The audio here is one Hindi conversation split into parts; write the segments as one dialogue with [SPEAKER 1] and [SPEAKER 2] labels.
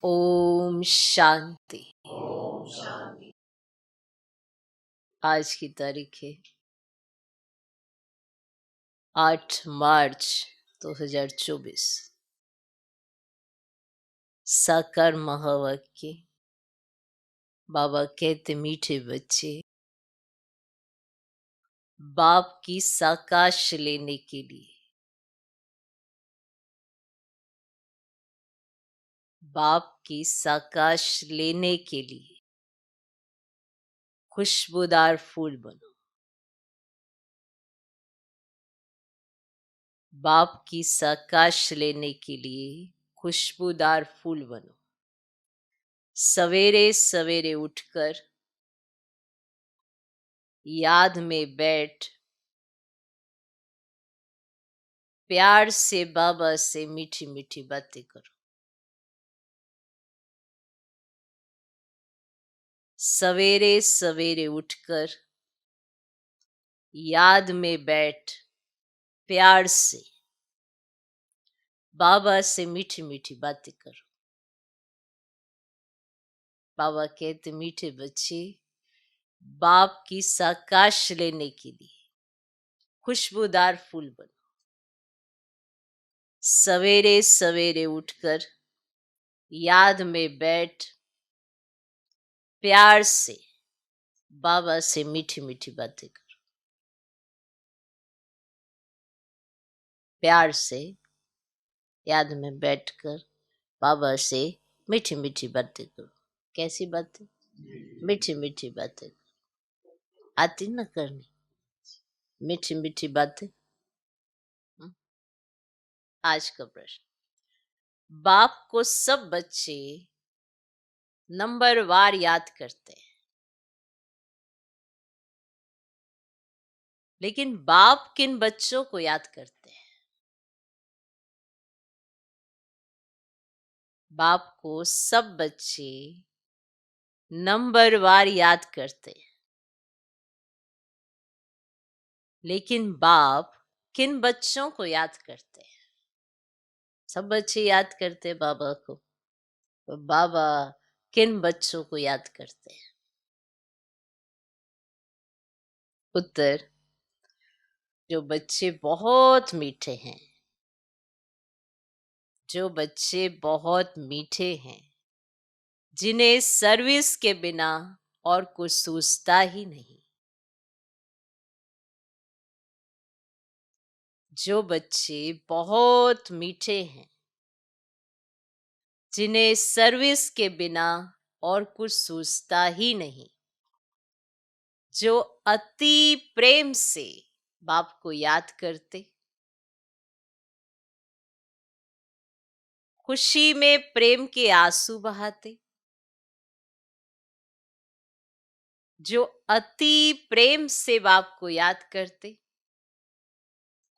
[SPEAKER 1] ओम शांति। आज की तारीख है 8 मार्च 2024। साकार महावाक्य। बाबा कहते मीठे बच्चे, बाप की साकाश लेने के लिए, बाप की साकाश लेने के लिए खुशबूदार फूल बनो। बाप की साकाश लेने के लिए खुशबूदार फूल बनो। सवेरे सवेरे उठकर याद में बैठ प्यार से बाबा से मीठी मीठी बातें करो। सवेरे सवेरे उठकर याद में बैठ प्यार से बाबा से मीठी मीठी बातें करो। बाबा कहते मीठे बच्चे, बाप की साकाश लेने के लिए खुशबूदार फूल बनो। सवेरे सवेरे उठकर याद में बैठ प्यार से बाबा से मीठी मीठी बातें करो। प्यार से याद में बैठकर बाबा से मीठी मीठी बातें करो। कैसी बातें? मीठी मीठी बातें। आती ना करनी मीठी मीठी बातें। आज का प्रश्न, बाप को सब बच्चे नंबरवार याद करते हैं, लेकिन बाप किन बच्चों को याद करते हैं? बाप को सब बच्चे नंबरवार याद करते हैं, लेकिन बाप किन बच्चों को याद करते हैं? सब बच्चे याद करते हैं बाबा को, तो बाबा किन बच्चों को याद करते हैं? उत्तर, जो बच्चे बहुत मीठे हैं, जो बच्चे बहुत मीठे हैं, जिन्हें सर्विस के बिना और कुछ सूझता ही नहीं। जो बच्चे बहुत मीठे हैं, जिन्हें सर्विस के बिना और कुछ सूझता ही नहीं, जो अति प्रेम से बाप को याद करते, खुशी में प्रेम के आंसू बहाते, जो अति प्रेम से बाप को याद करते,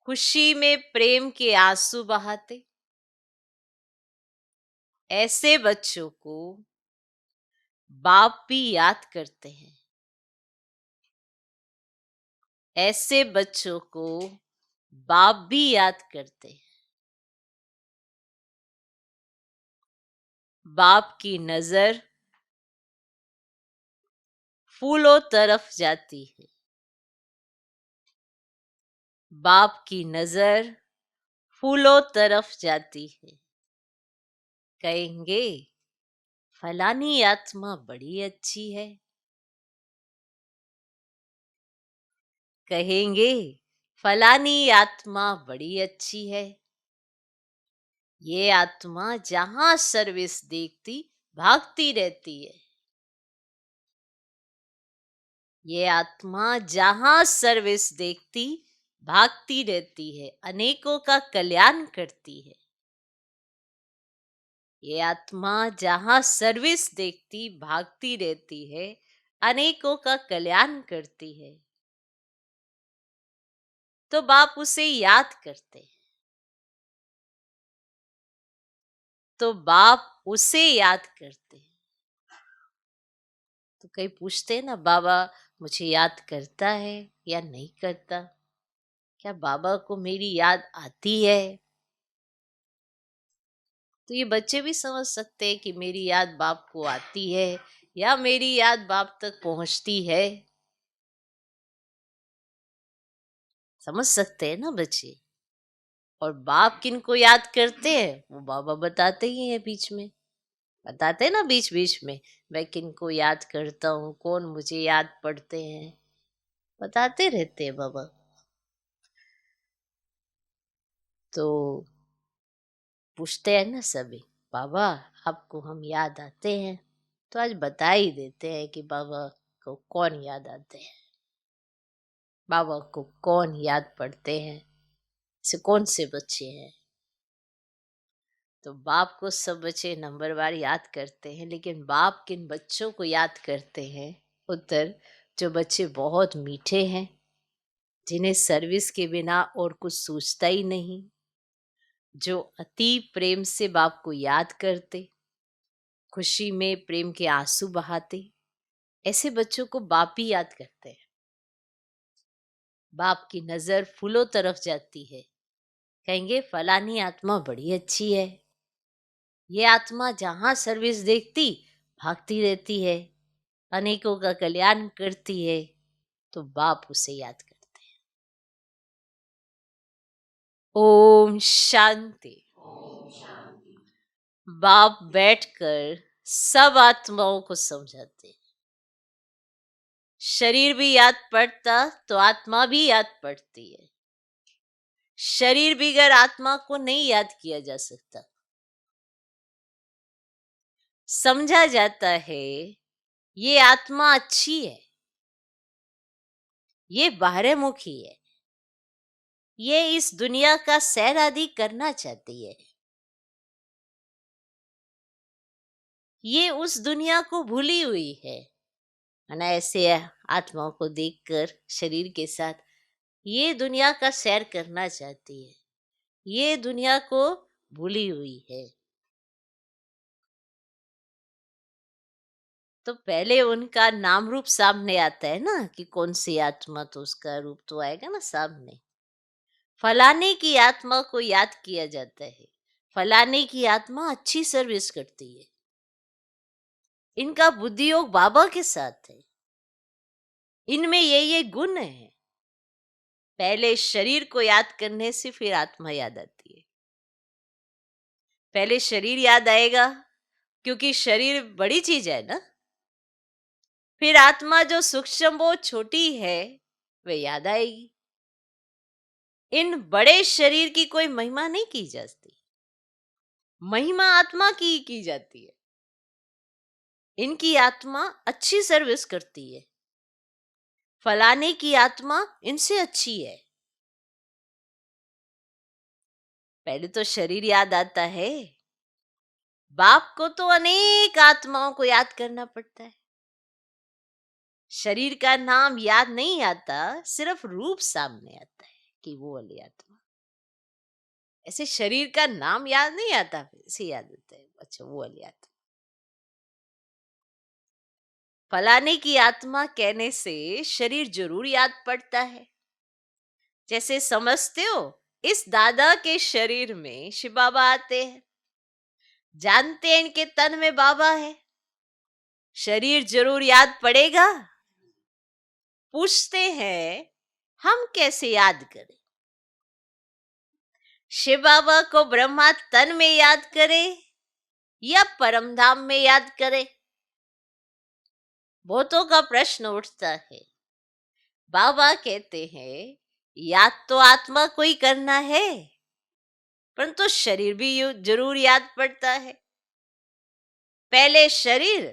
[SPEAKER 1] खुशी में प्रेम के आंसू बहाते, ऐसे बच्चों को बाप भी याद करते हैं। ऐसे बच्चों को बाप भी याद करते हैं। बाप की नजर फूलों तरफ जाती है। बाप की नजर फूलों तरफ जाती है। कहेंगे, फलानी आत्मा बड़ी अच्छी है। कहेंगे, फलानी आत्मा बड़ी अच्छी है। ये आत्मा जहां सर्विस देखती भागती रहती है। ये आत्मा जहां सर्विस देखती भागती रहती है, अनेकों का कल्याण करती है। ये आत्मा जहां सर्विस देखती भागती रहती है, अनेकों का कल्याण करती है। तो बाप उसे याद करते हैं। तो बाप उसे याद करते हैं। तो कई पूछते हैं ना, बाबा मुझे याद करता है या नहीं करता? क्या बाबा को मेरी याद आती है? तो ये बच्चे भी समझ सकते हैं कि मेरी याद बाप को आती है या मेरी याद बाप तक पहुंचती है। समझ सकते हैं ना बच्चे। और बाप किनको याद करते हैं वो बाबा बताते ही हैं, बीच में बताते हैं ना, बीच बीच में मैं किनको याद करता हूँ, कौन मुझे याद पड़ते हैं, बताते रहते हैं बाबा। तो पूछते हैं ना सभी, बाबा आपको हम याद आते हैं? तो आज बता ही देते हैं कि बाबा को कौन याद आते हैं, बाबा को कौन याद पड़ते हैं, से कौन से बच्चे हैं। तो बाप को सब बच्चे नंबरवार याद करते हैं, लेकिन बाप किन बच्चों को याद करते हैं? उत्तर, जो बच्चे बहुत मीठे हैं, जिन्हें सर्विस के बिना और कुछ सूझता ही नहीं, जो अति प्रेम से बाप को याद करते, खुशी में प्रेम के आंसू बहाते, ऐसे बच्चों को बाप ही याद करते हैं। बाप की नजर फूलों तरफ जाती है, कहेंगे फलानी आत्मा बड़ी अच्छी है, ये आत्मा जहां सर्विस देखती भागती रहती है, अनेकों का कल्याण करती है, तो बाप उसे याद करते हैं। ओम शांति। बाप बैठकर सब आत्माओं को समझाते हैं। शरीर भी याद पड़ता तो आत्मा भी याद पड़ती है। शरीर बिगर आत्मा को नहीं याद किया जा सकता। समझा जाता है ये आत्मा अच्छी है, ये बाहरमुखी है, ये इस दुनिया का सैर आदि करना चाहती है, ये उस दुनिया को भूली हुई है ना। ऐसे आत्माओं को देखकर शरीर के साथ ये दुनिया का सैर करना चाहती है, ये दुनिया को भूली हुई है। तो पहले उनका नाम रूप सामने आता है ना, कि कौन सी आत्मा, तो उसका रूप तो आएगा ना सामने। फलाने की आत्मा को याद किया जाता है, फलाने की आत्मा अच्छी सर्विस करती है, इनका बुद्धि योग बाबा के साथ है, इनमें ये गुण है। पहले शरीर को याद करने से फिर आत्मा याद आती है। पहले शरीर याद आएगा, क्योंकि शरीर बड़ी चीज है ना। फिर आत्मा जो सूक्ष्म वो छोटी है वे याद आएगी। इन बड़े शरीर की कोई महिमा नहीं की जाती, महिमा आत्मा की ही की जाती है। इनकी आत्मा अच्छी सर्विस करती है, फलाने की आत्मा इनसे अच्छी है। पहले तो शरीर याद आता है, बाप को तो अनेक आत्माओं को याद करना पड़ता है। शरीर का नाम याद नहीं आता, सिर्फ रूप सामने आता है कि वो वाली आत्मा। ऐसे शरीर का नाम याद नहीं आता, ऐसे याद आता है, अच्छा वो वाली आत्मा। फलाने की आत्मा कहने से शरीर जरूर याद पड़ता है। जैसे समझते हो, इस दादा के शरीर में शिव बाबा आते हैं, जानते हैं इनके तन में बाबा है, शरीर जरूर याद पड़ेगा। पूछते हैं हम कैसे याद करें? शिव बाबा को ब्रह्मा तन में याद करे या परमधाम में याद करे? बहुतों का प्रश्न उठता है। बाबा कहते हैं याद तो आत्मा को ही करना है, परंतु तो शरीर भी जरूर याद पड़ता है। पहले शरीर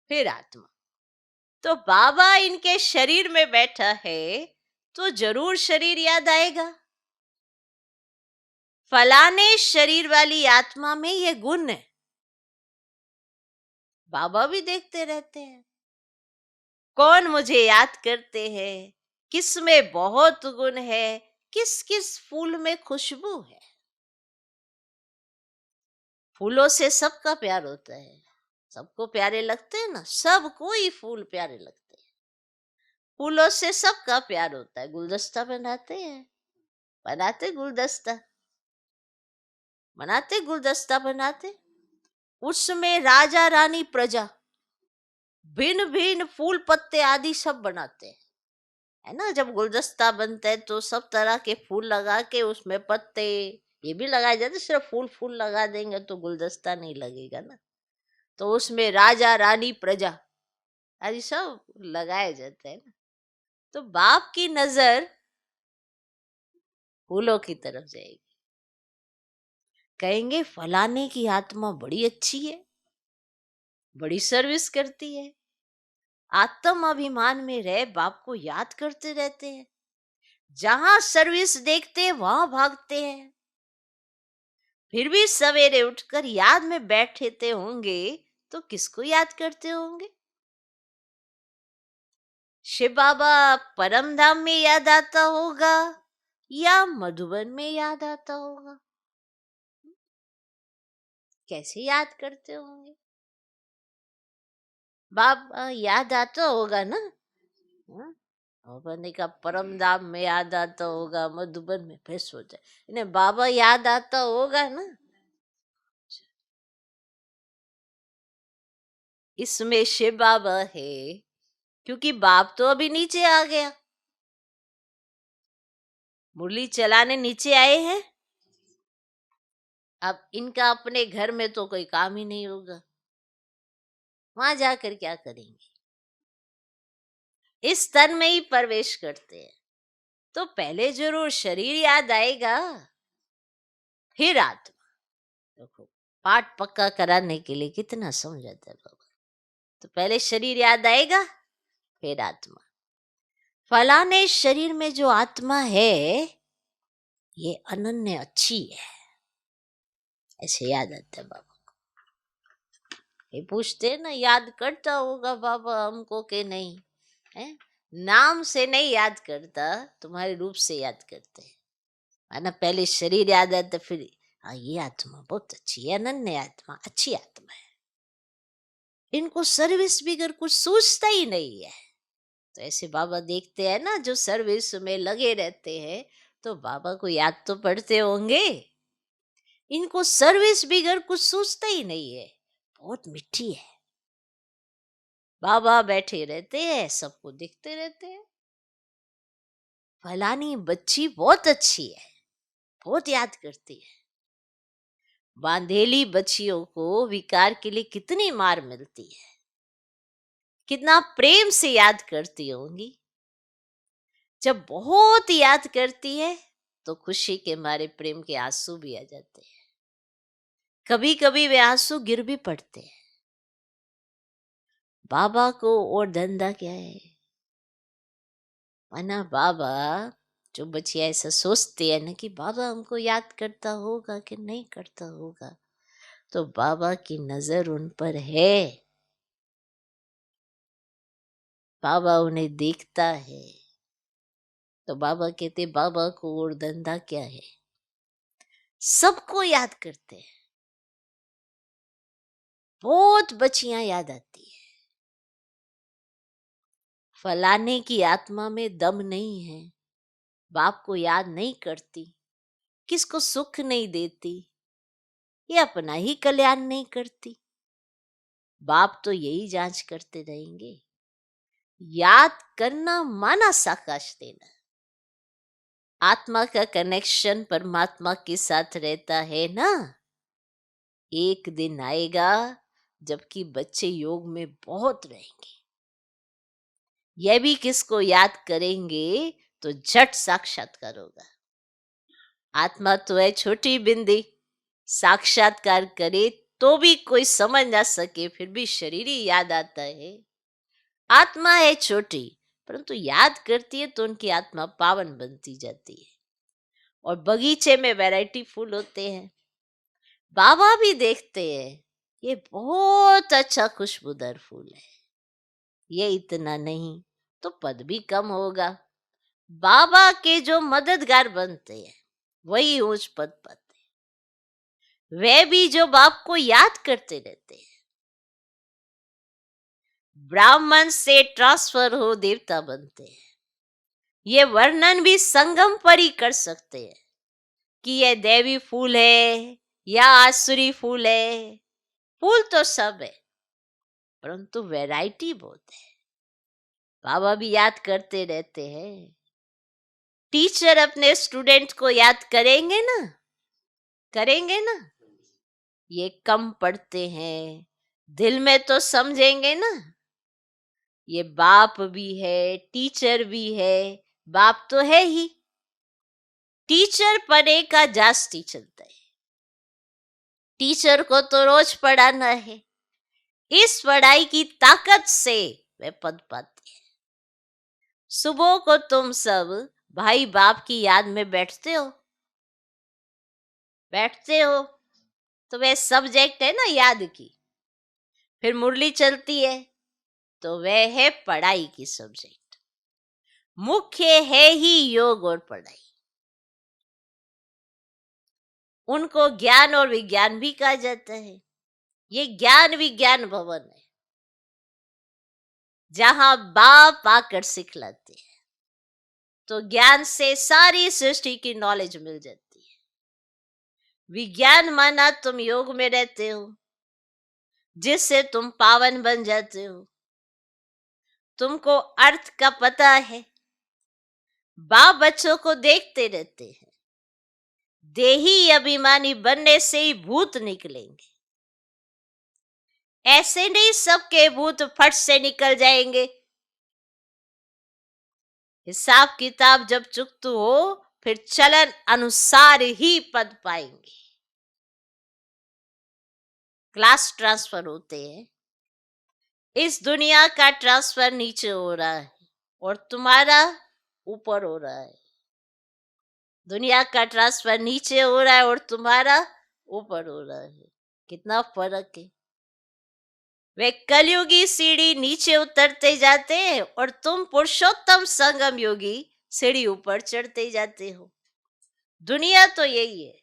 [SPEAKER 1] फिर आत्मा। तो बाबा इनके शरीर में बैठा है तो जरूर शरीर याद आएगा। फलाने शरीर वाली आत्मा में ये गुण है, बाबा भी देखते रहते हैं कौन मुझे याद करते हैं, किस में बहुत गुण है, किस किस फूल में खुशबू है। फूलों से सबका प्यार होता है, सबको प्यारे लगते हैं ना, सबको ही फूल प्यारे लगते हैं। फूलों से सबका प्यार होता है। गुलदस्ता बनाते हैं, बनाते गुलदस्ता, बनाते, गुलदस्ता बनाते, उसमें राजा रानी प्रजा, भिन्न भिन्न फूल पत्ते आदि सब बनाते हैं, है ना। जब गुलदस्ता बनता है तो सब तरह के फूल लगा के उसमें पत्ते ये भी लगाए जाते, सिर्फ फूल फूल लगा देंगे तो गुलदस्ता नहीं लगेगा ना। तो उसमें राजा रानी प्रजा आदि सब लगाए जाते हैं ना। तो बाप की नजर फूलों की तरफ जाएगी, कहेंगे फलाने की आत्मा बड़ी अच्छी है, बड़ी सर्विस करती है, आत्म अभिमान में रह बाप को याद करते रहते हैं, जहां सर्विस देखते हैं वहां भागते हैं, फिर भी सवेरे उठकर याद में बैठते होंगे तो किसको याद करते होंगे? शिव बाबा परम धाम में याद आता होगा या मधुबन में याद आता होगा? कैसे याद करते होंगे? बाबा याद आता होगा ना। हाँ? मैंने कहा परम धाम में याद आता होगा, मधुबन में, फिर सोचा इन्हें बाबा याद आता होगा ना। इसमें शिव बाबा है क्योंकि बाप तो अभी नीचे आ गया, मुरली चलाने नीचे आए हैं। अब इनका अपने घर में तो कोई काम ही नहीं होगा, वहां जाकर क्या करेंगे? इस तन में ही प्रवेश करते हैं तो पहले जरूर शरीर याद आएगा, फिर आत्मा। देखो पाठ पक्का कराने के लिए कितना समझाता है बाबा। तो पहले शरीर याद आएगा, फिर आत्मा। फलाने शरीर में जो आत्मा है ये अनन्य अच्छी है, ऐसे याद आता है बाबा को। ये पूछते ना याद करता होगा बाबा हमको के नहीं है? नाम से नहीं याद करता, तुम्हारे रूप से याद करते हैं, है ना। पहले शरीर याद आता, फिर हाँ ये आत्मा बहुत अच्छी है, अनन्य आत्मा, अच्छी आत्मा है, इनको सर्विस बिगर कुछ सोचता ही नहीं है। तो ऐसे बाबा देखते हैं ना जो सर्विस में लगे रहते हैं, तो बाबा को याद तो पड़ते होंगे। इनको सर्विस बिगर कुछ सोचता ही नहीं है, बहुत मिठी है। बाबा बैठे रहते हैं, सबको देखते रहते हैं, फलानी बच्ची बहुत अच्छी है, बहुत याद करती है। बांधेली बच्चियों को विकार के लिए कितनी मार मिलती है, कितना प्रेम से याद करती होंगी। जब बहुत याद करती है तो खुशी के मारे प्रेम के आंसू भी आ जाते हैं, कभी कभी वे आंसू गिर भी पड़ते हैं। बाबा को और धंधा क्या है, माना बाबा जो बच्चियां ऐसा सोचते हैं ना कि बाबा हमको याद करता होगा कि नहीं करता होगा, तो बाबा की नजर उन पर है, बाबा उन्हें देखता है। तो बाबा कहते बाबा को और धंधा क्या है, सबको याद करते हैं। बहुत बच्चियां याद आती है, फलाने की आत्मा में दम नहीं है, बाप को याद नहीं करती, किसको सुख नहीं देती, ये अपना ही कल्याण नहीं करती। बाप तो यही जांच करते रहेंगे। याद करना माना साकाश देना, आत्मा का कनेक्शन परमात्मा के साथ रहता है ना। एक दिन आएगा जबकि बच्चे योग में बहुत रहेंगे, यह भी किसको याद करेंगे तो झट साक्षात्कार होगा। आत्मा तो है छोटी बिंदी, साक्षात्कार करे तो भी कोई समझ ना सके, फिर भी शरीर ही याद आता है। आत्मा है छोटी परंतु याद करती है तो उनकी आत्मा पावन बनती जाती है। और बगीचे में वैरायटी फूल होते हैं, बाबा भी देखते हैं ये बहुत अच्छा खुशबूदार फूल है, ये इतना नहीं तो पद भी कम होगा। बाबा के जो मददगार बनते हैं वही उच्च पद पाते हैं, वे भी जो बाप को याद करते रहते हैं। ब्राह्मण से ट्रांसफर हो देवता बनते हैं, ये वर्णन भी संगम पर ही कर सकते हैं कि यह दैवी फूल है या आसुरी फूल है? फूल तो सब है, परंतु वैरायटी बहुत है। बाबा भी याद करते रहते हैं। टीचर अपने स्टूडेंट को याद करेंगे ना, करेंगे ना। ये कम पढ़ते हैं, दिल में तो समझेंगे ना। ये बाप भी है, टीचर भी है। बाप तो है ही, टीचर पढ़े का जास्ती चलता है। टीचर को तो रोज पढ़ाना है। इस पढ़ाई की ताकत से वे पद पाते हैं। सुबह को तुम सब भाई बाप की याद में बैठते हो, बैठते हो तो वह सब्जेक्ट है ना याद की। फिर मुरली चलती है तो वह है पढ़ाई की सब्जेक्ट। मुख्य है ही योग और पढ़ाई। उनको ज्ञान और विज्ञान भी कहा जाता है। ये ज्ञान विज्ञान भवन है, जहां बाप आकर सिखलाते हैं। तो ज्ञान से सारी सृष्टि की नॉलेज मिल जाती है। विज्ञान माना तुम योग में रहते हो, जिससे तुम पावन बन जाते हो। तुमको अर्थ का पता है। बाप बच्चों को देखते रहते हैं। देही अभिमानी बनने से ही भूत निकलेंगे। ऐसे नहीं सबके भूत फट से निकल जाएंगे। हिसाब किताब जब चुकतू हो, फिर चलन अनुसार ही पद पाएंगे। क्लास ट्रांसफर होते हैं। इस दुनिया का ट्रांसफर नीचे हो रहा है और तुम्हारा ऊपर हो रहा है। दुनिया का ट्रांसफर नीचे हो रहा है और तुम्हारा ऊपर हो रहा है। कितना फर्क है। वे कलयुगी सीढ़ी नीचे उतरते जाते हैं और तुम पुरुषोत्तम संगम योगी सीढ़ी ऊपर चढ़ते जाते हो। दुनिया तो यही है,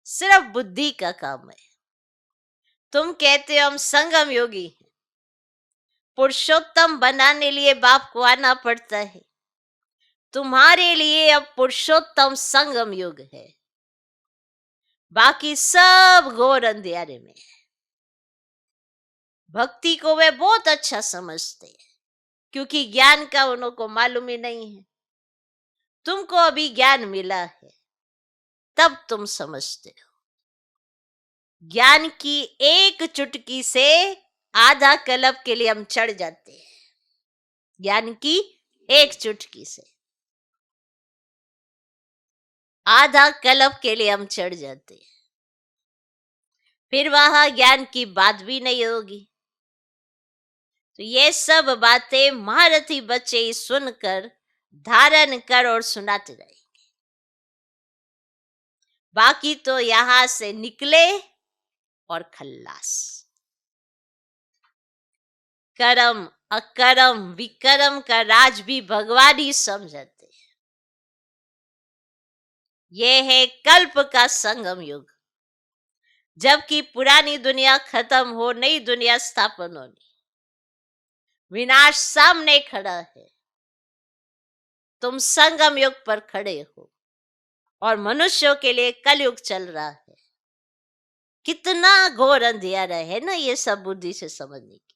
[SPEAKER 1] सिर्फ बुद्धि का काम है। तुम कहते हो हम संगम योगी हैं। पुरुषोत्तम बनाने लिए बाप को आना पड़ता है। तुम्हारे लिए अब पुरुषोत्तम संगम युग है। बाकी सब घोर अंधेरे में है। भक्ति को वे बहुत अच्छा समझते हैं, क्योंकि ज्ञान का उनको मालूम ही नहीं है। तुमको अभी ज्ञान मिला है, तब तुम समझते हो। ज्ञान की एक चुटकी से आधा कल्प के लिए हम चढ़ जाते हैं। ज्ञान की एक चुटकी से आधा कल्प के लिए हम चढ़ जाते हैं। फिर वहां ज्ञान की बात भी नहीं होगी। तो ये सब बातें महारथी बच्चे ही सुनकर धारण कर और सुनाते रहेंगे। बाकी तो यहां से निकले और खल्लास। कर्म अकर्म विकर्म का राज भी भगवान ही समझते हैं। यह है कल्प का संगम युग। जबकि पुरानी दुनिया खत्म हो, नई दुनिया स्थापन होनी। विनाश सामने खड़ा है। तुम संगम युग पर खड़े हो और मनुष्यों के लिए कलयुग चल रहा है। कितना घोर अंधेरा है ना ये सब बुद्धि से समझने की।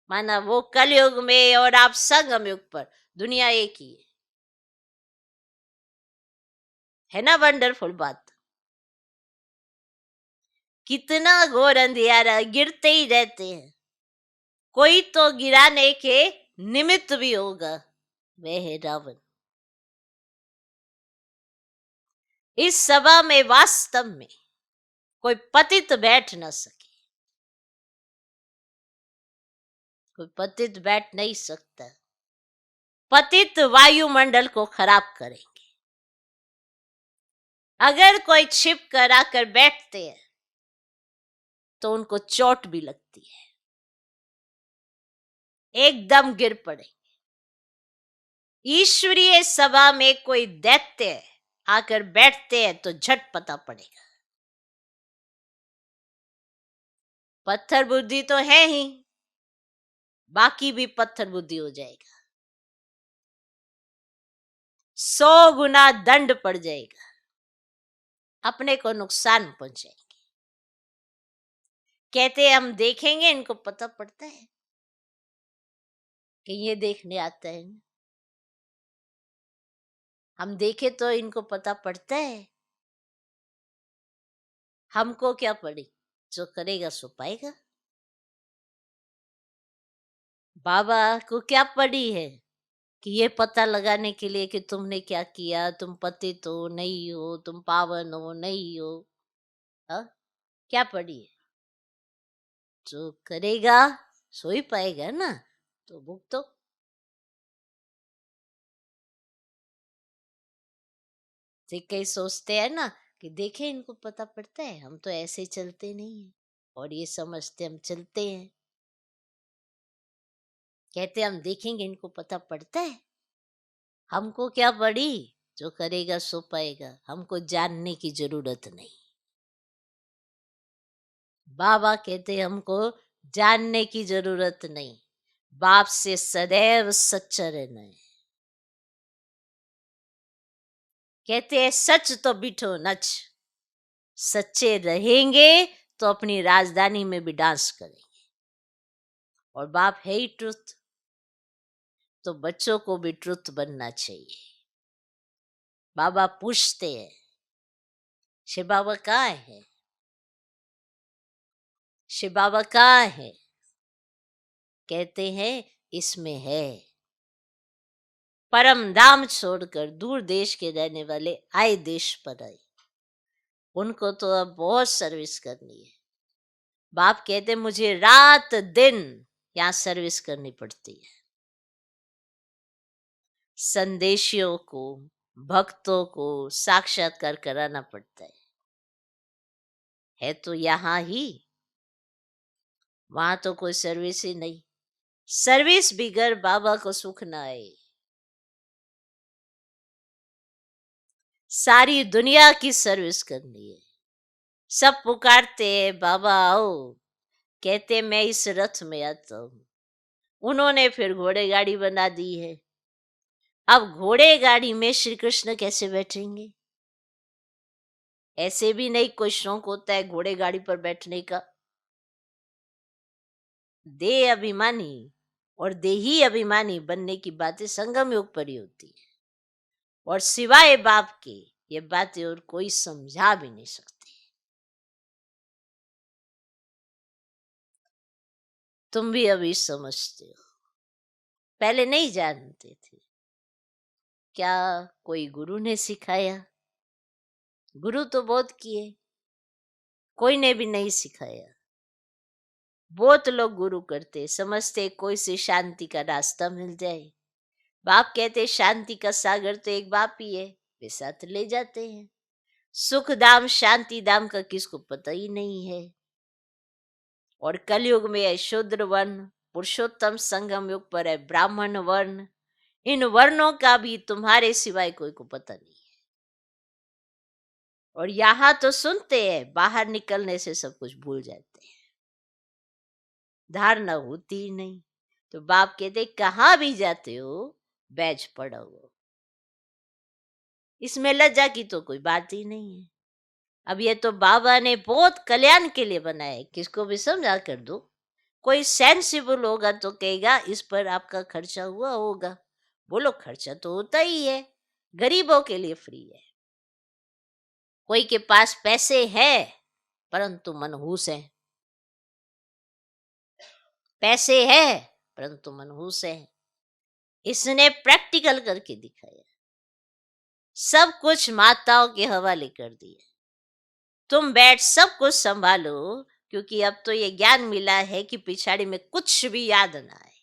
[SPEAKER 1] माना वो कलयुग में और आप संगम युग पर, दुनिया एक ही है ना। वंडरफुल बात। कितना घोर अंधेरा, गिरते ही रहते हैं। कोई तो गिराने के निमित्त भी होगा, वह है रावण। इस सभा में वास्तव में कोई पतित बैठ न सके। कोई पतित बैठ नहीं सकता। पतित वायुमंडल को खराब करेंगे। अगर कोई छिप कर आकर बैठते हैं तो उनको चोट भी लगती है, एकदम गिर पड़ेंगे। ईश्वरीय सभा में कोई दैत्य आकर बैठते हैं तो झट पता पड़ेगा। पत्थर बुद्धि तो है ही, बाकी भी पत्थर बुद्धि हो जाएगा। 100 गुना दंड पड़ जाएगा, अपने को नुकसान पहुंचेगा। कहते हम देखेंगे, इनको पता पड़ता है कि ये देखने आता है। हम देखे तो इनको पता पड़ता है। हमको क्या पड़ी, जो करेगा सो पाएगा। बाबा को क्या पड़ी है कि ये पता लगाने के लिए कि तुमने क्या किया, तुम पतित हो नहीं हो, तुम पावन हो नहीं हो। हा? क्या पड़ी है? जो करेगा सो ही पाएगा ना, तो भुगतो। तो कई सोचते हैं ना कि देखे इनको पता पड़ता है, हम तो ऐसे चलते नहीं है, और ये समझते हम चलते हैं। कहते हम देखेंगे, इनको पता पड़ता है। हमको क्या पड़ी, जो करेगा सो पाएगा। हमको जानने की जरूरत नहीं। बाबा कहते हमको जानने की जरूरत नहीं, बाप से सदैव सच्चा रहना है। कहते हैं सच तो बिठो नच, सच्चे रहेंगे तो अपनी राजधानी में भी डांस करेंगे। और बाप है ही ट्रुथ, तो बच्चों को भी ट्रुथ बनना चाहिए। बाबा पूछते हैं, शिव बाबा कहाँ है, शिव बाबा कहाँ है। कहते हैं इसमें है। परम धाम छोड़कर दूर देश के रहने वाले आए देश पर आए, उनको तो अब बहुत सर्विस करनी है। बाप कहते मुझे रात दिन यहाँ सर्विस करनी पड़ती है। संदेशियों को, भक्तों को साक्षात्कार कराना पड़ता है तो यहाँ ही, वहां तो कोई सर्विस ही नहीं। सर्विस बिगर बाबा को सुख ना आए। सारी दुनिया की सर्विस करनी है। सब पुकारते हैं बाबा आओ, कहते मैं इस रथ में आता हूं। उन्होंने फिर घोड़े गाड़ी बना दी है। अब घोड़े गाड़ी में श्री कृष्ण कैसे बैठेंगे? ऐसे भी नहीं कोई शौक होता है घोड़े गाड़ी पर बैठने का। देह अभिमानी और देही अभिमानी बनने की बातें संगम योग पर ही होती है, और सिवाय बाप के ये बातें और कोई समझा भी नहीं सकते। तुम भी अभी समझते हो, पहले नहीं जानते थे। क्या कोई गुरु ने सिखाया? गुरु तो बहुत किए, कोई ने भी नहीं सिखाया। बहुत लोग गुरु करते, समझते कोई से शांति का रास्ता मिल जाए। बाप कहते शांति का सागर तो एक बाप ही है, वे साथ ले जाते हैं। सुख धाम शांति धाम का किसको पता ही नहीं है। और कलयुग में है शूद्र वर्ण, पुरुषोत्तम संगम युग पर है ब्राह्मण वर्ण। इन वर्णों का भी तुम्हारे सिवाय कोई को पता नहीं है। और यहाँ तो सुनते हैं, बाहर निकलने से सब कुछ भूल जाते हैं, धारणा होती ही नहीं। तो बाप कहते कहाँ भी जाते हो बैच पड़ा हो, इसमें लज्जा की तो कोई बात ही नहीं है। अब ये तो बाबा ने बहुत कल्याण के लिए बनाया है, किसको भी समझा कर दो। कोई सेंसिबल होगा तो कहेगा इस पर आपका खर्चा हुआ होगा। बोलो खर्चा तो होता ही है, गरीबों के लिए फ्री है। कोई के पास पैसे है परंतु मनहूस है, पैसे है परंतु मनहूस है। इसने प्रैक्टिकल करके दिखाया, सब कुछ माताओं के हवाले कर दिया। तुम बैठ सब कुछ संभालो, क्योंकि अब तो ये ज्ञान मिला है कि पिछाड़ी में कुछ भी याद ना आए।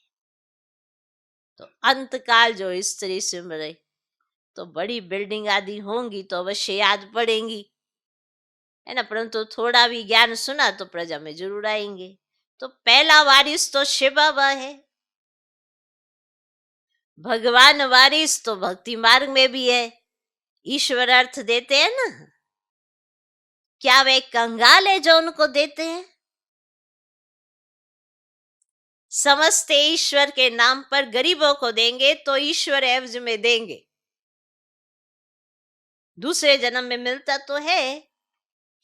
[SPEAKER 1] तो अंतकाल जो स्त्री सिमरे, तो बड़ी बिल्डिंग आदि होंगी तो अवश्य याद पड़ेंगी, है ना। परंतु थोड़ा भी ज्ञान सुना तो प्रजा में जरूर आएंगे। तो पहला वारिस तो शिव बाबा है। भगवान वारिस तो भक्ति मार्ग में भी है। ईश्वर अर्थ देते हैं ना, क्या वे कंगाल है जो उनको देते हैं? समझते ईश्वर के नाम पर गरीबों को देंगे तो ईश्वर एवज में देंगे। दूसरे जन्म में मिलता तो है।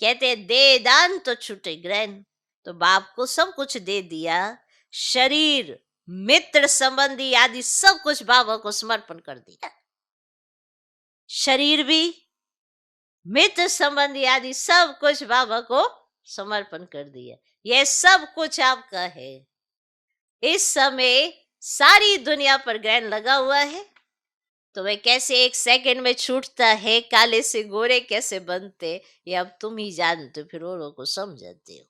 [SPEAKER 1] कहते दे दान तो छूटे ग्रहण। तो बाप को सब कुछ दे दिया, शरीर, मित्र, संबंधी आदि सब कुछ बाबा को समर्पण कर दिया। शरीर भी, मित्र, संबंधी आदि सब कुछ बाबा को समर्पण कर दिया। यह सब कुछ आपका है। इस समय सारी दुनिया पर ग्रहण लगा हुआ है, तो वह कैसे एक सेकंड में छूटता है, काले से गोरे कैसे बनते, ये अब तुम ही जानते हो, फिर औरों को समझाते हो।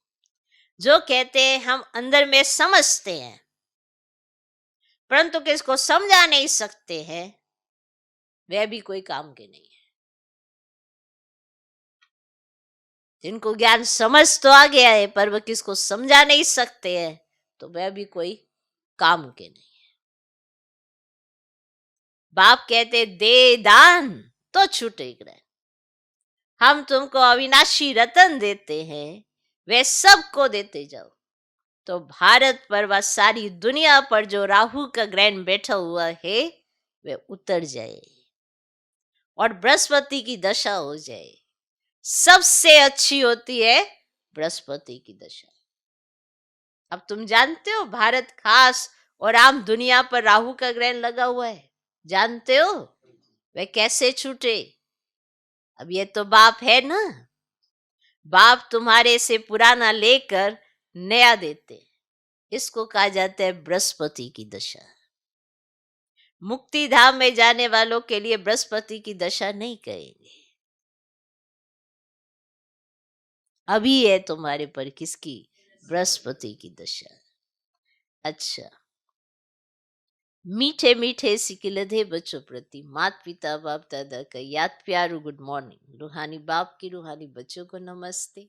[SPEAKER 1] जो कहते हैं हम अंदर में समझते हैं, परंतु किसको समझा नहीं सकते हैं, वह भी कोई काम के नहीं है। जिनको ज्ञान समझ तो आ गया है, पर वह किसको समझा नहीं सकते हैं, तो वह भी कोई काम के नहीं है। बाप कहते दे दान तो छूटे ग्रहण। हम तुमको अविनाशी रतन देते हैं, वे सबको देते जाओ। तो भारत पर व सारी दुनिया पर जो राहु का ग्रहण बैठा हुआ है, वे उतर जाए और बृहस्पति की दशा हो जाए। सबसे अच्छी होती है बृहस्पति की दशा। अब तुम जानते हो भारत खास और आम दुनिया पर राहु का ग्रहण लगा हुआ है, जानते हो वे कैसे छूटे? अब ये तो बाप है ना, बाप तुम्हारे से पुराना लेकर नया देते, इसको कहा जाता है बृहस्पति की दशा। मुक्ति धाम में जाने वालों के लिए बृहस्पति की दशा नहीं कहेंगे। अभी है तुम्हारे पर किसकी? बृहस्पति की दशा। अच्छा, मीठे मीठे सिकिलधे बच्चों प्रति माता पिता बाप दादा का याद प्यारू गुड मॉर्निंग। रूहानी बाप की रूहानी बच्चों को नमस्ते।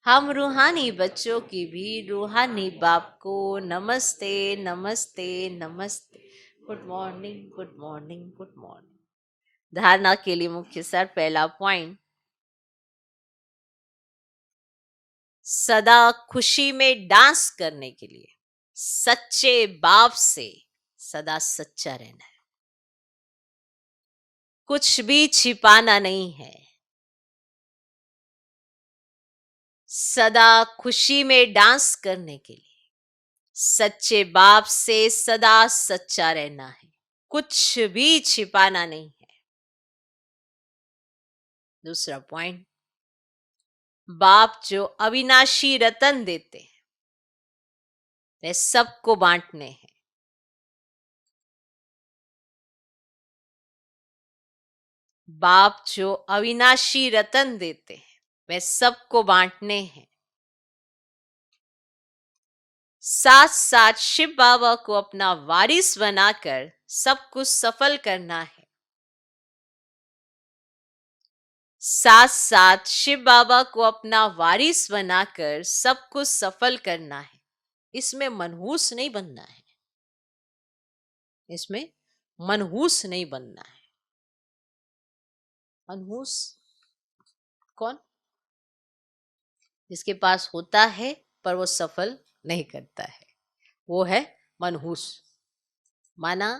[SPEAKER 1] हम रूहानी बच्चों की भी रूहानी बाप को नमस्ते नमस्ते नमस्ते। Good morning good morning good morning. धारणा के लिए मुख्य सार, पहला पॉइंट, सदा खुशी में डांस करने के लिए सच्चे बाप से सदा सच्चा रहना है, कुछ भी छिपाना नहीं है। सदा खुशी में डांस करने के लिए सच्चे बाप से सदा सच्चा रहना है, कुछ भी छिपाना नहीं है। दूसरा पॉइंट, बाप जो अविनाशी रतन देते हैं वे सबको बांटने हैं। बाप जो अविनाशी रतन देते हैं वे सबको बांटने हैं। साथ साथ शिव बाबा को अपना वारिस बनाकर सब कुछ सफल करना है। साथ साथ शिव बाबा को अपना वारिस बनाकर सब कुछ सफल करना है। इसमें मनहूस नहीं बनना है, इसमें मनहूस नहीं बनना है। मनहूस कौन? जिसके पास होता है पर वो सफल नहीं करता है, वो है मनहूस। माना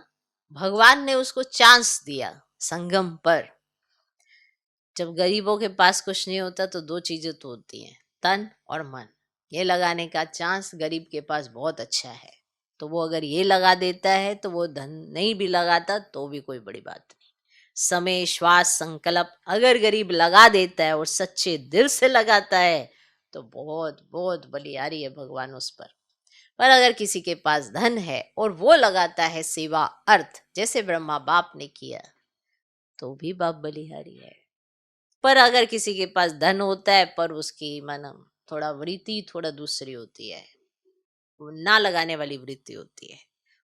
[SPEAKER 1] भगवान ने उसको चांस दिया संगम पर। जब गरीबों के पास कुछ नहीं होता तो दो चीजें तो होती हैं, तन और मन। ये लगाने का चांस गरीब के पास बहुत अच्छा है, तो वो अगर ये लगा देता है तो वो धन नहीं भी लगाता तो भी कोई बड़ी बात नहीं। समय, श्वास, संकल्प अगर गरीब लगा देता है और सच्चे दिल से लगाता है तो बहुत बहुत बलिहारी है भगवान उस पर अगर किसी के पास धन है और वो लगाता है सेवा अर्थ, जैसे ब्रह्मा बाप ने किया, तो भी बाप बलिहारी है। पर अगर किसी के पास धन होता है पर उसकी मानम थोड़ा वृत्ति थोड़ा दूसरी होती है, वो ना लगाने वाली वृत्ति होती है,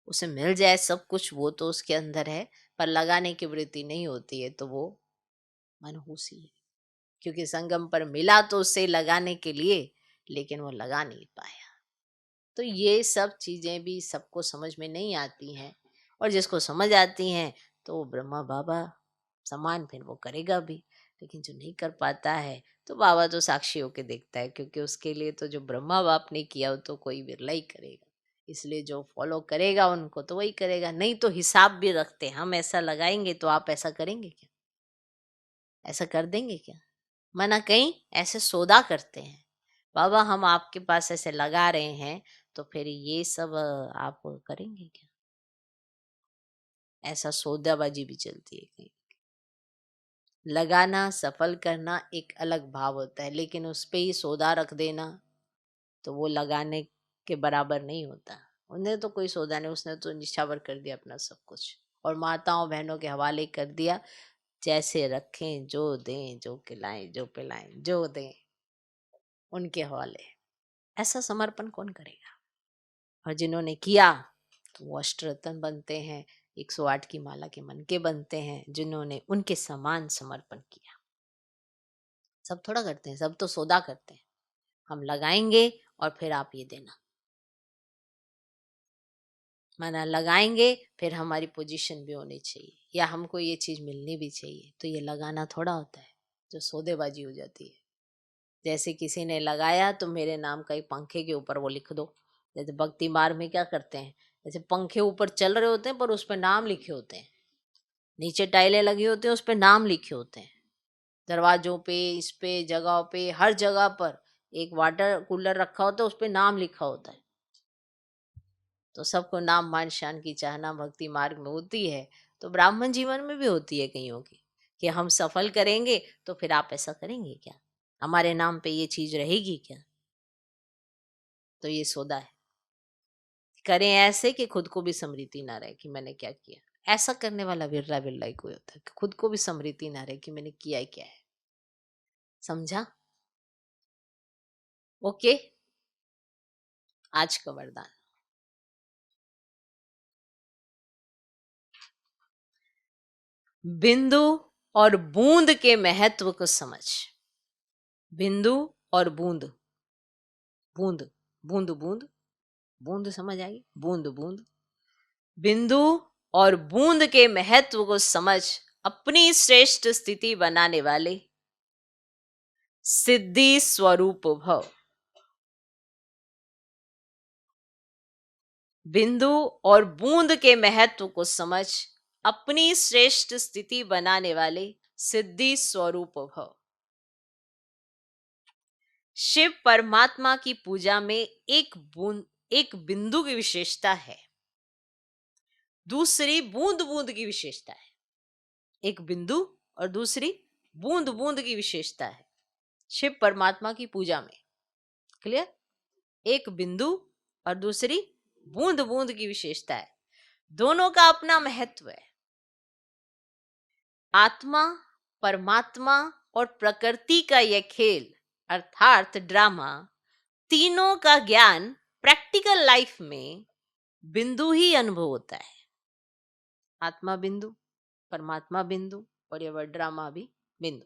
[SPEAKER 1] उसे मिल जाए सब कुछ वो तो उसके अंदर है, पर लगाने की वृत्ति नहीं होती है, तो वो मनहूसी है। क्योंकि संगम पर मिला तो उसे लगाने के लिए, लेकिन वो लगा नहीं पाया। तो ये सब चीजें भी सबको समझ में नहीं आती हैं, और जिसको समझ आती हैं तो वो ब्रह्मा बाबा समान फिर वो करेगा भी। लेकिन जो नहीं कर पाता है तो बाबा तो साक्षी होके देखता है, क्योंकि उसके लिए तो जो ब्रह्मा बाप ने किया वो तो कोई बिरला ही करेगा। इसलिए जो फॉलो करेगा उनको तो वही करेगा। नहीं तो हिसाब भी रखते, हम ऐसा लगाएंगे तो आप ऐसा करेंगे क्या, ऐसा कर देंगे क्या? मना कहीं ऐसे सौदा करते हैं, बाबा हम आपके पास ऐसे लगा रहे हैं, तो फिर ये सब आप करेंगे क्या? ऐसा सौदाबाजी भी चलती है कहीं। लगाना, सफल करना एक अलग भाव होता है, लेकिन उस पे ही सौदा रख देना तो वो लगाने के बराबर नहीं होता। उन्हें तो कोई सौदा नहीं, उसने तो निछावर कर दिया अपना सब कुछ और माताओं बहनों के हवाले कर दिया। जैसे रखें, जो दें, जो खिलाएं, जो पिलाएं, जो दें, उनके हवाले। ऐसा समर्पण कौन करेगा? और जिन्होंने किया तो वो अष्टरत्न बनते हैं, 108 की माला के मन के बनते हैं, जिन्होंने उनके समान समर्पण किया। सब थोड़ा करते हैं, सब तो सौदा करते हैं। हम लगाएंगे और फिर आप ये देना, माना लगाएंगे फिर हमारी पोजीशन भी होनी चाहिए या हमको ये चीज मिलनी भी चाहिए। तो ये लगाना थोड़ा होता है जो सौदेबाजी हो जाती है। जैसे किसी ने लगाया तो मेरे नाम का एक पंखे के ऊपर वो लिख दो। जैसे भक्ति मार्ग में क्या करते हैं, जैसे पंखे ऊपर चल रहे होते हैं पर उस पर नाम लिखे होते हैं, नीचे टाइलें लगी होती हैं उस पर नाम लिखे होते हैं, दरवाजों पे, इस पे, जगह पे, हर जगह पर एक वाटर कूलर रखा होता है उस पर नाम लिखा होता है। तो सबको नाम मान शान की चाहना भक्ति मार्ग में होती है, तो ब्राह्मण जीवन में भी होती है कईयों की, कि हम सफल करेंगे तो फिर आप ऐसा करेंगे क्या, हमारे नाम पे ये चीज रहेगी क्या? तो ये सौदा है। करें ऐसे कि खुद को भी स्मृति ना रहे कि मैंने क्या किया। ऐसा करने वाला विरला विरला ही कोई होता है कि खुद को भी स्मृति ना रहे कि मैंने किया ही क्या है। समझा? ओके। आज का वरदान, बिंदु और बूंद के महत्व को समझ। बिंदु और बूंद, बूंद, बूंद बूंद, बूंद समझ आई, बूंद बूंद, बिंदु और बूंद के महत्व को समझ अपनी श्रेष्ठ स्थिति बनाने वाले सिद्धि स्वरूप भव। बिंदु और बूंद के महत्व को समझ अपनी श्रेष्ठ स्थिति बनाने वाले सिद्धि स्वरूप भव। शिव परमात्मा की पूजा में एक बूंद, एक बिंदु की विशेषता है, दूसरी बूंद बूंद की विशेषता है। एक बिंदु और दूसरी बूंद बूंद की विशेषता है शिव परमात्मा की पूजा में। क्लियर? एक बिंदु और दूसरी बूंद बूंद की विशेषता है, दोनों का अपना महत्व है। आत्मा, परमात्मा और प्रकृति का यह खेल अर्थात ड्रामा, तीनों का ज्ञान प्रैक्टिकल लाइफ में बिंदु ही अनुभव होता है। आत्मा बिंदु, परमात्मा बिंदु और यह ड्रामा भी बिंदु।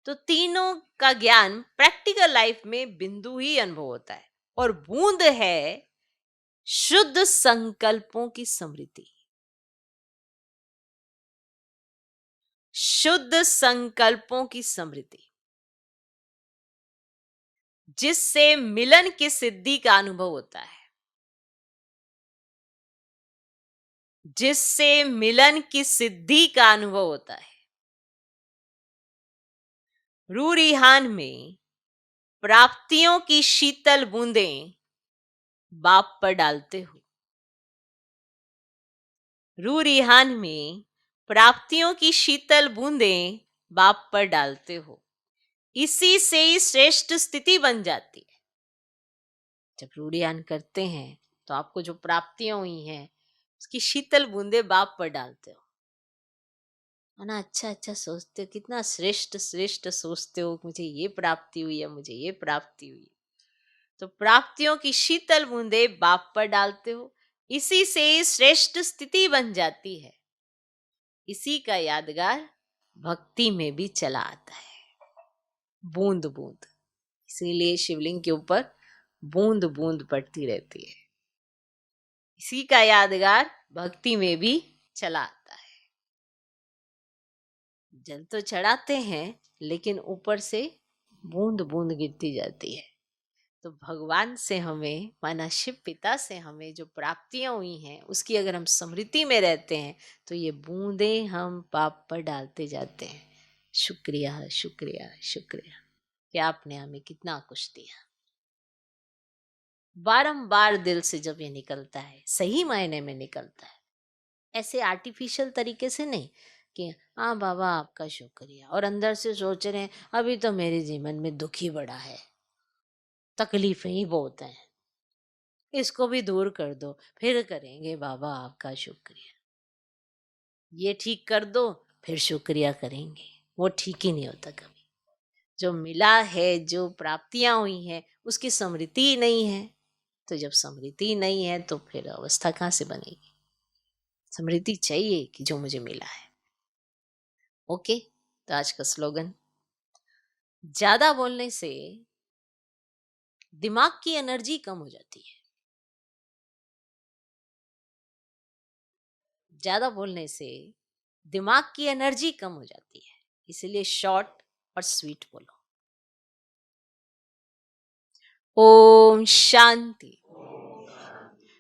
[SPEAKER 1] तो तीनों का ज्ञान प्रैक्टिकल लाइफ में बिंदु ही अनुभव होता है। और बूंद है शुद्ध संकल्पों की स्मृति, शुद्ध संकल्पों की स्मृति, जिससे मिलन की सिद्धि का अनुभव होता है, जिससे मिलन की सिद्धि का अनुभव होता है। रूरिहान में प्राप्तियों की शीतल बूंदें बाप पर डालते हो। रूरिहान में प्राप्तियों की शीतल बूंदें बाप पर डालते हो, इसी से ही श्रेष्ठ स्थिति बन जाती है। जब रूढ़ियान करते हैं तो आपको जो प्राप्तियां हुई हैं उसकी शीतल बूंदे बाप पर डालते हो, है ना? अच्छा अच्छा सोचते हो, कितना श्रेष्ठ श्रेष्ठ सोचते हो, मुझे ये प्राप्ति हुई है, मुझे ये प्राप्ति हुई है। तो प्राप्तियों की शीतल बूंदे बाप पर डालते हो, इसी से श्रेष्ठ स्थिति बन जाती है। इसी का यादगार भक्ति में भी चला आता है, बूंद बूंद। इसीलिए शिवलिंग के ऊपर बूंद बूंद पड़ती रहती है। इसी का यादगार भक्ति में भी चला आता है। जल तो चढ़ाते हैं लेकिन ऊपर से बूंद बूंद गिरती जाती है। तो भगवान से हमें, माना शिव पिता से हमें जो प्राप्तियां हुई हैं उसकी अगर हम स्मृति में रहते हैं तो ये बूंदें हम पाप पर डालते जाते हैं। शुक्रिया शुक्रिया शुक्रिया। कि आपने हमें कितना कुछ दिया। बारंबार दिल से जब ये निकलता है, सही मायने में निकलता है, ऐसे आर्टिफिशियल तरीके से नहीं कि हाँ बाबा आपका शुक्रिया, और अंदर से सोच रहे हैं अभी तो मेरे जीवन में दुख ही बड़ा है, तकलीफें ही बहुत हैं, इसको भी दूर कर दो, फिर करेंगे बाबा आपका शुक्रिया। ये ठीक कर दो, फिर शुक्रिया करेंगे। वो ठीक ही नहीं होता कभी। जो मिला है, जो प्राप्तियां हुई हैं, उसकी स्मृति ही नहीं है। तो जब स्मृति नहीं है तो फिर अवस्था कहाँ से बनेगी। स्मृति चाहिए कि जो मुझे मिला है। ओके, तो आज का स्लोगन, ज्यादा बोलने से दिमाग की एनर्जी कम हो जाती है। ज्यादा बोलने से दिमाग की एनर्जी कम हो जाती है, इसलिए शॉर्ट और स्वीट बोलो। ओम शांति।